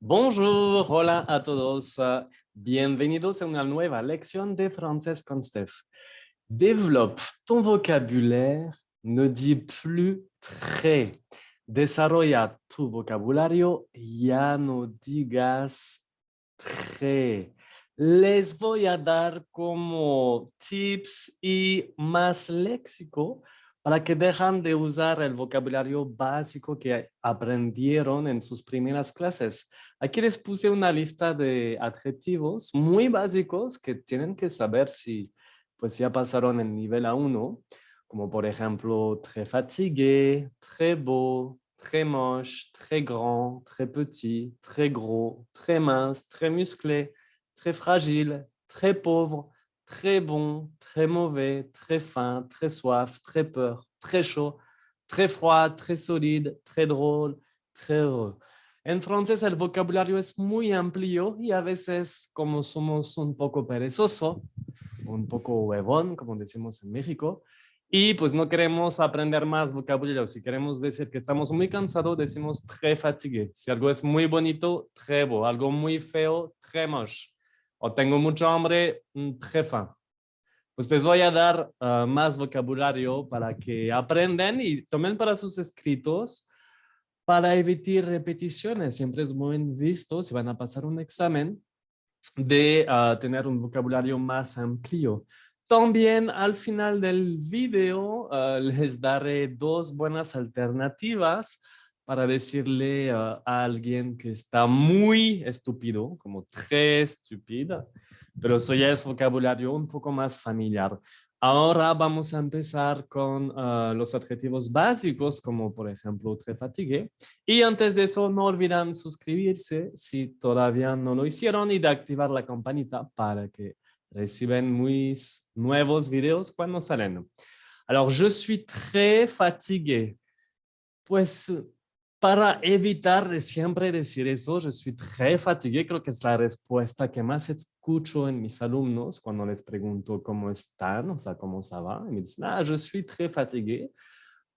Bonjour, hola a todos. Bienvenidos a una nueva lección de francés con Steph. Développe ton vocabulaire, ne dis plus très. Desarrolla tu vocabulario, ya no digas très. Les voy a dar como tips y más léxico para que dejan de usar el vocabulario básico que aprendieron en sus primeras clases. Aquí les puse una lista de adjetivos muy básicos que tienen que saber si pues ya pasaron el nivel A1, como por ejemplo très fatigué, très beau, très moche, très grand, très petit, très gros, très mince, très musclé, très fragile, très pauvre, très bon, très mauvais, très fin, très soif, très peur, très chaud, très froid, très solide, très drôle, très heureux. En francés el vocabulario es muy amplio y a veces, como somos un poco perezoso, un poco huevón, como decimos en México, y pues no queremos aprender más vocabulario. Si queremos decir que estamos muy cansados, decimos très fatigué. Si algo es muy bonito, très beau. Algo muy feo, très moche. O tengo mucho hambre, très faim. Pues les voy a dar más vocabulario para que aprendan y tomen para sus escritos para evitar repeticiones. Siempre es muy visto, si van a pasar un examen, de tener un vocabulario más amplio. También al final del video les daré dos buenas alternativas para decirle a alguien que está muy estúpido, como très estúpida, pero eso ya es vocabulario un poco más familiar. Ahora vamos a empezar con los adjetivos básicos, como por ejemplo très fatigué. Y antes de eso, no olviden suscribirse si todavía no lo hicieron y de activar la campanita para que reciban mis nuevos videos cuando salen. Alors, je suis très fatigué. Pues para evitar de siempre decir eso, je suis très fatigué, creo que es la respuesta que más escucho en mis alumnos cuando les pregunto cómo están, o sea, cómo se va. Y me dicen, je suis très fatigué.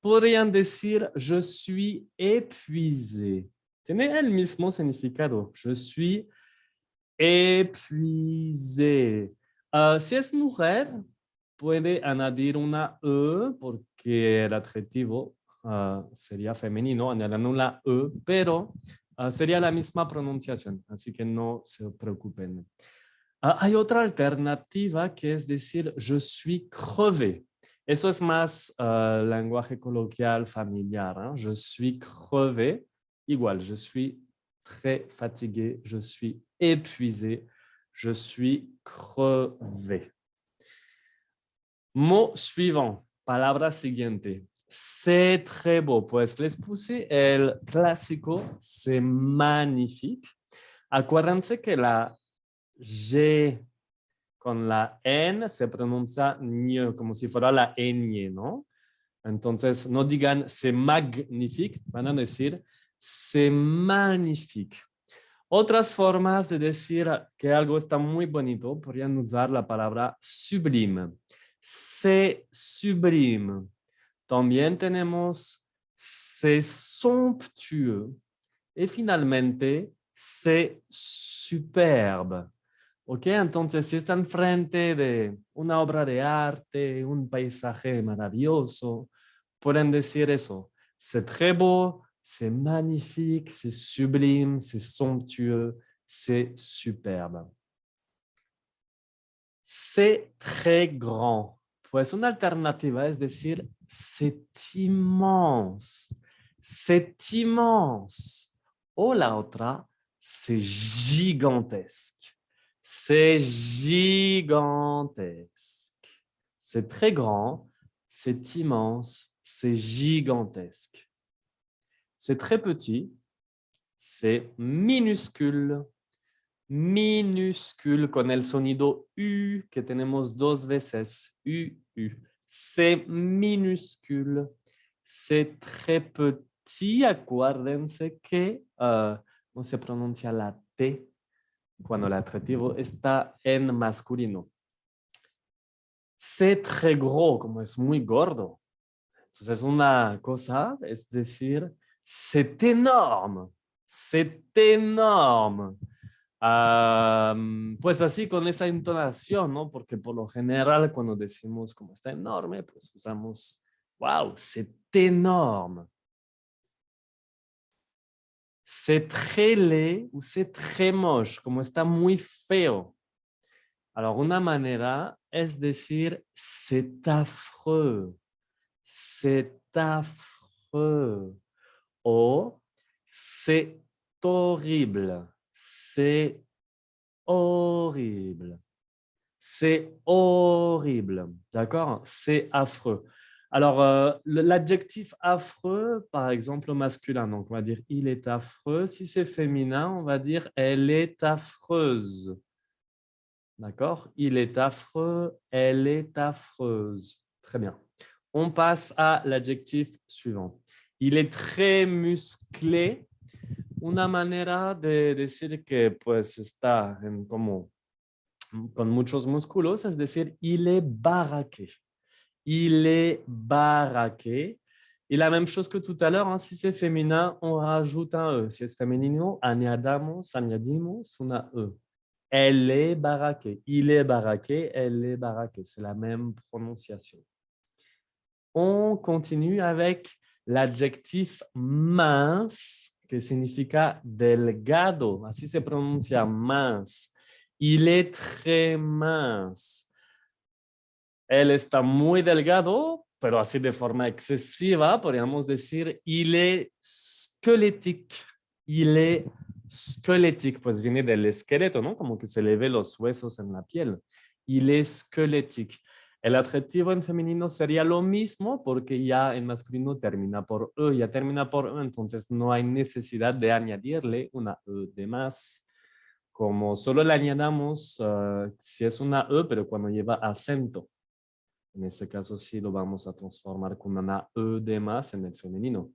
Podrían decir, je suis épuisé. Tiene el mismo significado. Je suis épuisé. Si es mujer, puede añadir una E porque el adjetivo sería femenino, añadiendo una E, pero sería la misma pronunciación, así que no se preocupen. Hay otra alternativa que es decir, je suis crevé. Eso es más lenguaje coloquial familiar. Je suis crevé. Igual, je suis très fatigué, je suis épuisé, je suis crevé. Mot suivant, palabra siguiente. C'est très beau. Pues les puse el clásico, c'est magnifique. Acuérdense que la G con la N se pronuncia ñ, como si fuera la ñ, ¿no? Entonces, no digan c'est magnifique, van a decir c'est magnifique. Otras formas de decir que algo está muy bonito podrían usar la palabra sublime. C'est sublime. También tenemos c'est somptueux. Y finalmente, c'est superbe. ¿Ok? Entonces, si están frente de una obra de arte, un paisaje maravilloso, pueden decir eso. C'est très beau, c'est magnifique, c'est sublime, c'est somptueux, c'est superbe. C'est très grand. Pues una alternativa es decir, c'est immense. C'est immense. O la otra, c'est gigantesque. C'est gigantesque. C'est très grand, c'est immense, c'est gigantesque. C'est très petit, c'est minuscule. Minuscule con el sonido U que tenemos dos veces. U, U. C'est minuscule. C'est très petit. Acuérdense que no se pronuncia la T cuando el adjetivo está en masculino. C'est très gros, como es muy gordo. Entonces una cosa es decir, c'est énorme. c'est énorme. Pues así con esa entonación, ¿no? Porque por lo general cuando decimos como está enorme, pues usamos, wow, c'est énorme. C'est très laid ou c'est très moche, como está muy feo. Alors, una manera es decir c'est affreux, c'est affreux. O c'est horrible, c'est horrible. C'est horrible, d'accord? C'est affreux. Alors, l'adjectif affreux, par exemple, au masculin, donc on va dire il est affreux. Si c'est féminin, on va dire elle est affreuse. D'accord? Il est affreux, elle est affreuse. Très bien. On passe à l'adjectif suivant. Il est très musclé. Una manera de decir que pues está en como con muchos músculos, es decir, il est baraqué. Il est baraqué. Et la même chose que tout à l'heure, hein, si c'est féminin, on rajoute un E. Si es femenino, añadamos una E. Elle est baraquée. Il est baraqué, elle est baraquée. C'est la même prononciation. On continue avec l'adjectif mince, que significa delgado. Así se pronuncia mince. Il est très mince. Él está muy delgado, pero así de forma excesiva, podríamos decir, il est squelétique. Il est squelétique, pues viene del esqueleto, ¿no? Como que se le ve los huesos en la piel. Il est squelétique. El adjetivo en femenino sería lo mismo porque ya en masculino termina por E, ya termina por E, entonces no hay necesidad de añadirle una E de más. Como solo le añadamos si es una E, pero cuando lleva acento. En este caso sí lo vamos a transformar con una E de más en el femenino.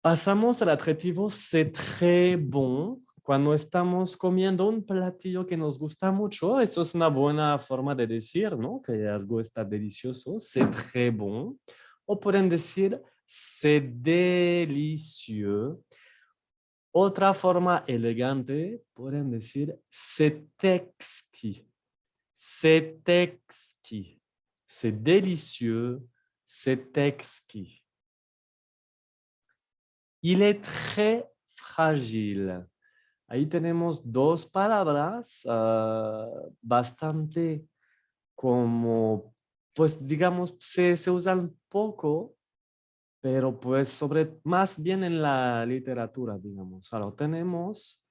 Pasamos al adjetivo c'est très bon. Cuando estamos comiendo un platillo que nos gusta mucho, eso es una buena forma de decir, ¿no? Que algo está delicioso, c'est très bon. O pueden decir c'est délicieux. Otra forma elegante, pueden decir c'est exquis. C'est exquis. C'est délicieux. C'est exquis. Il est très fragile. Ahí tenemos dos palabras bastante como, pues digamos, se usan poco, pero pues sobre, más bien en la literatura, digamos. Ahora tenemos,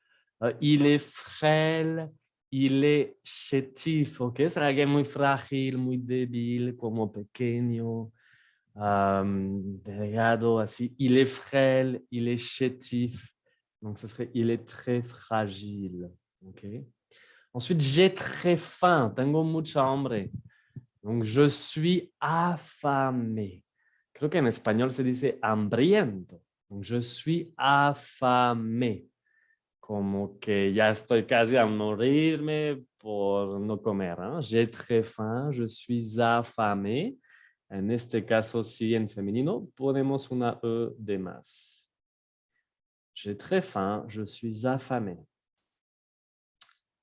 il est frêle, il est chétif, ¿ok? Es alguien muy frágil, muy débil, como pequeño, delgado, así. Il est frêle, il est chétif. Donc, ce serait il est très fragile, ¿ok? Ensuite, j'ai très faim, tengo mucha hambre. Donc, je suis affamé. Creo que en español se dice hambriento. Donc, je suis affamé. Como que ya estoy casi a morirme por no comer. ¿Eh? J'ai très faim, je suis affamé. En este caso, sí, en femenino, ponemos una E de más. J'ai très faim, je suis affamé.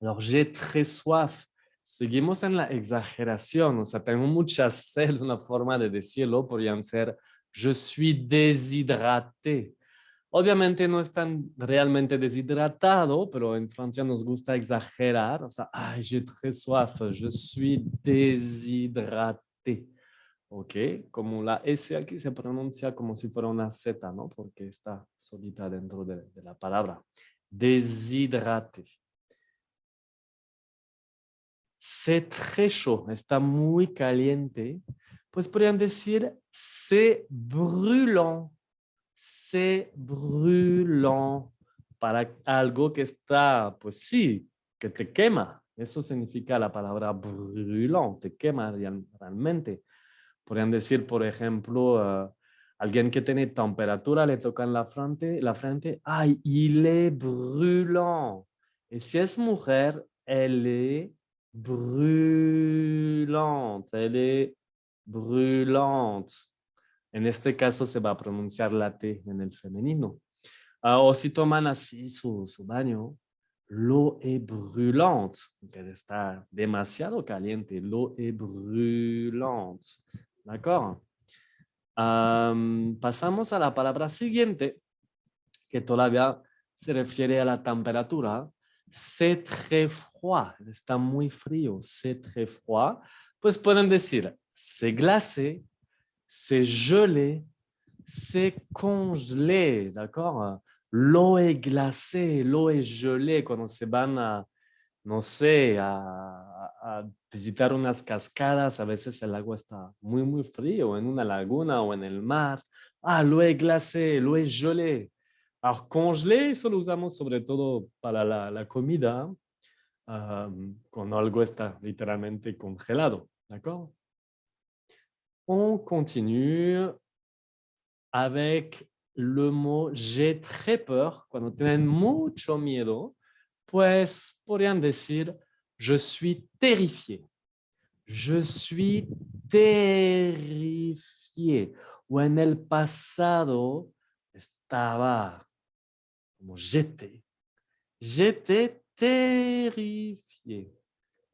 Alors, j'ai très soif. Seguimos en la exageración, o sea, tengo mucha sed, una forma de decirlo, podrían ser, je suis déshydraté. Obviamente no están realmente deshidratado, pero en Francia nos gusta exagerar, o sea, ay, j'ai très soif, je suis déshydraté. ¿Ok? Como la S aquí se pronuncia como si fuera una Z, ¿no? Porque está solita dentro de la palabra. Déshydraté. C'est très chaud, está muy caliente. Pues podrían decir c'est brûlant. C'est brûlant. Para algo que está, pues sí, que te quema. Eso significa la palabra brûlant, te quema realmente. Podrían decir, por ejemplo, alguien que tiene temperatura, le tocan la frente, ay, il est brûlant. Y si es mujer, elle est brûlante, elle est brûlante. En este caso se va a pronunciar la T en el femenino. O si toman así su baño, l'eau est brûlante. Está demasiado caliente. L'eau est brûlante. ¿D'accord? Pasamos a la palabra siguiente, que todavía se refiere a la temperatura. C'est très froid. Está muy frío. C'est très froid. Pues pueden decir, c'est glacé, c'est gelé, c'est congelé, d'accord? L'eau est glacée, l'eau est gelée cuando se van a, no sé, a visitar unas cascadas, a veces el agua está muy, muy frío en una laguna o en el mar. Ah, l'eau est glacée, l'eau est gelée. Alors, congelé, eso lo usamos sobre todo para la comida, cuando algo está literalmente congelado, d'accord? On continue avec le mot j'ai très peur. Cuando tienen mucho miedo, pues podrían decir je suis terrifié. Je suis terrifié. O en el pasado estaba como j'étais. J'étais terrifié.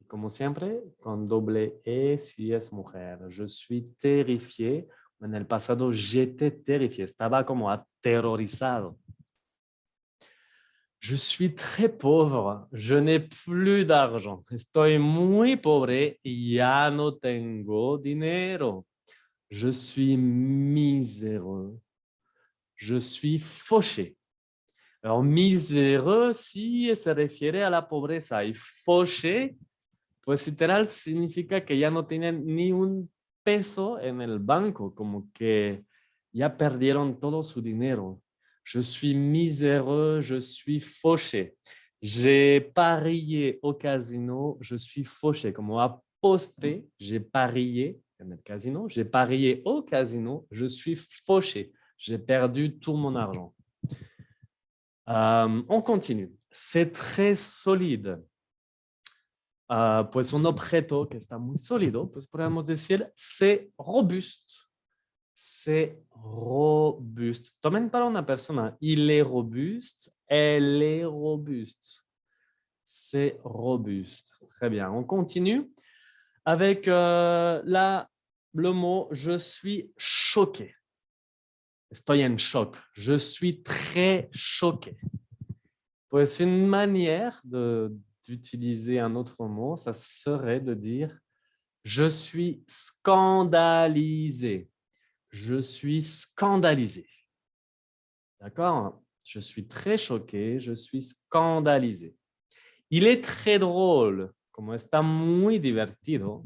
Como siempre, con doble E si es mujer. Je suis terrifié. En el pasado, j'étais terrifié. Estaba como aterrorizado. Je suis très pauvre. Je n'ai plus d'argent. Estoy muy pobre y ya no tengo dinero. Je suis miséreux. Je suis fauché. Alors, miséreux, si se refiere a la pobreza. Y fauché, pues literal significa que ya no tienen ni un peso en el banco, como que ya perdieron todo su dinero. Je suis miséreux, je suis fauché. J'ai parié au casino, je suis fauché. Como aposté, j'ai parié en el casino, j'ai parié au casino, je suis fauché. J'ai perdu tout mon argent. On continue. C'est très solide. Pues un objeto que está muy sólido, pues podemos decir c'est robuste. C'est robuste. Tomen para una persona, il est robuste, elle est robuste. C'est robuste. Très bien. On continue avec le mot je suis choqué. Estoy en shock. Je suis très choqué. Pues une manière d'utiliser un autre mot, ça serait de dire je suis scandalisé. Je suis scandalisé. D'accord? Je suis très choqué, je suis scandalisé. Il est très drôle, como está muy divertido.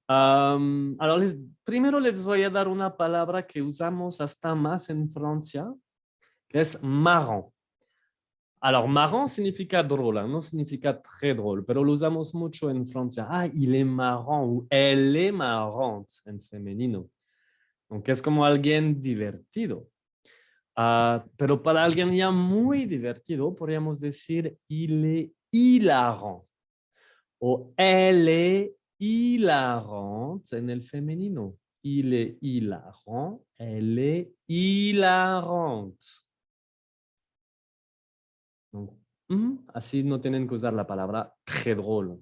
Alors, primero les voy a dar una palabra que usamos hasta más en Francia, que es marrant. Alors, marrant significa drôle, hein, no significa très drôle, pero lo usamos mucho en Francia. Ah, il est marrant ou elle est marrante en femenino. Donc, es como alguien divertido. Pero para alguien ya muy divertido, podríamos decir il est hilarant o elle est hilarante en el femenino. Il est hilarant, elle est hilarante. Donc, así no tienen que usar la palabra très drôle.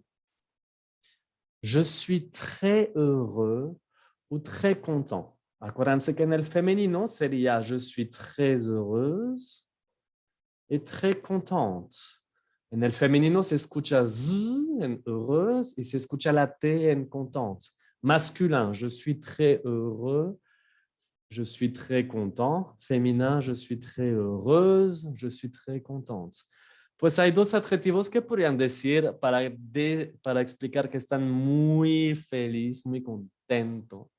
Je suis très heureux ou très content. Acuérdense que en el femenino sería je suis très heureuse et très contente. En el femenino se escucha z en heureuse y se escucha la t en contente. Masculin, je suis très heureux, je suis très content. Féminin, je suis très heureuse, je suis très contente. Pues hay dos adjetivos que podrían decir para explicar que están muy feliz, muy contento.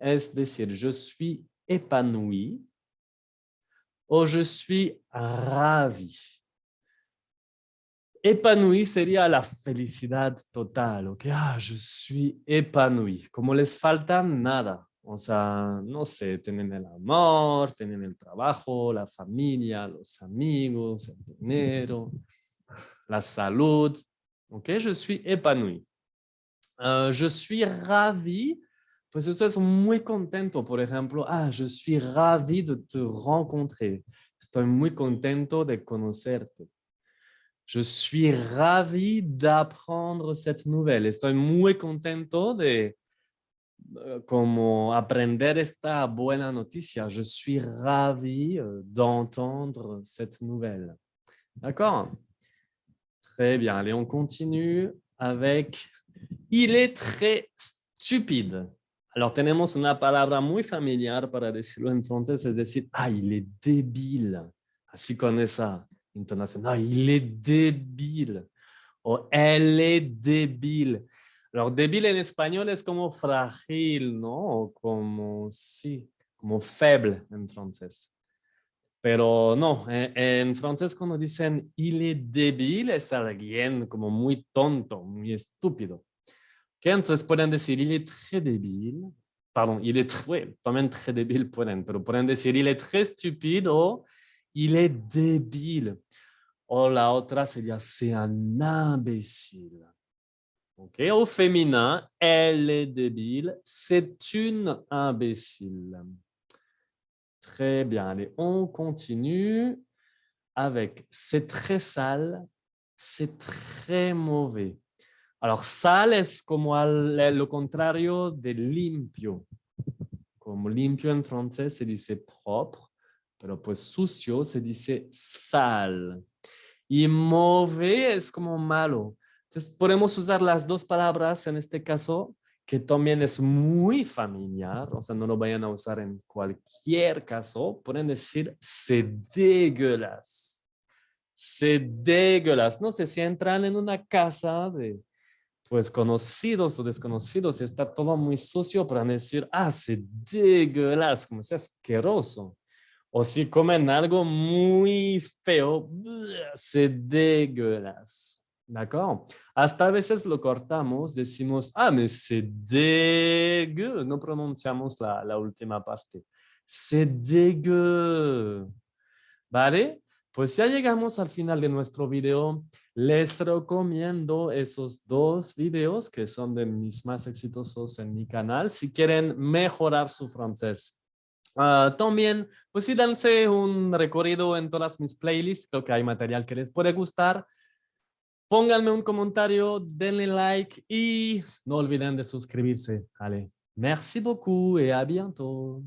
Es decir, je suis épanoui o je suis ravi. Épanoui sería la felicidad total, ¿ok? Je suis épanoui. Como les falta nada. O sea, no sé, tienen el amor, tienen el trabajo, la familia, los amigos, el dinero, la salud. ¿Ok? Je suis épanoui. Je suis ravi. Pues eso es muy contento. Por ejemplo, je suis ravi de te rencontrer. Estoy muy contento de conocerte. Je suis ravi d'apprendre cette nouvelle. Estoy muy contento de como aprender esta buena noticia. Je suis ravi d'entendre cette nouvelle. D'accord? Très bien. Allez, on continue avec il est très stupide. Alors, tenemos una palabra muy familiar para decirlo en francés, es decir, ah, il est débile. Así con esa intonación. Ah, il est débile. O elle est débile. Alors, débil en español es como frágil, ¿no? O como, sí, como faible en francés. Pero no, en francés cuando dicen il est débile es alguien como muy tonto, muy estúpido. ¿Qué? Entonces pueden decir il est très débile. Pardon, il est très, ouais, también très débile pueden, pero pueden decir il est très stupide o il est débile. O la otra sería c'est un imbécile. Ok, au féminin, elle est débile, c'est une imbécile. Très bien, allez, on continue avec c'est très sale, c'est très mauvais. Alors, sale es como lo contrario de limpio. Como limpio en francés se dice propre, pero pues sucio se dice sale. Y mauvais es como malo. Entonces, podemos usar las dos palabras en este caso, que también es muy familiar, o sea, no lo vayan a usar en cualquier caso. Pueden decir, c'est dégueulasse. C'est dégueulasse. No sé si entran en una casa de pues conocidos o desconocidos y está todo muy sucio para decir, ah, c'est dégueulasse, como es asqueroso. O si comen algo muy feo, c'est dégueulasse. ¿D'accord? Hasta a veces lo cortamos, decimos, ah, mais c'est dégueu. No pronunciamos la última parte. C'est dégueu. ¿Vale? Pues ya llegamos al final de nuestro video. Les recomiendo esos dos videos que son de mis más exitosos en mi canal si quieren mejorar su francés. También, pues sí, dense un recorrido en todas mis playlists. Creo que hay material que les puede gustar. Pónganme un comentario, denle like y no olviden de suscribirse. Allez, merci beaucoup et à bientôt.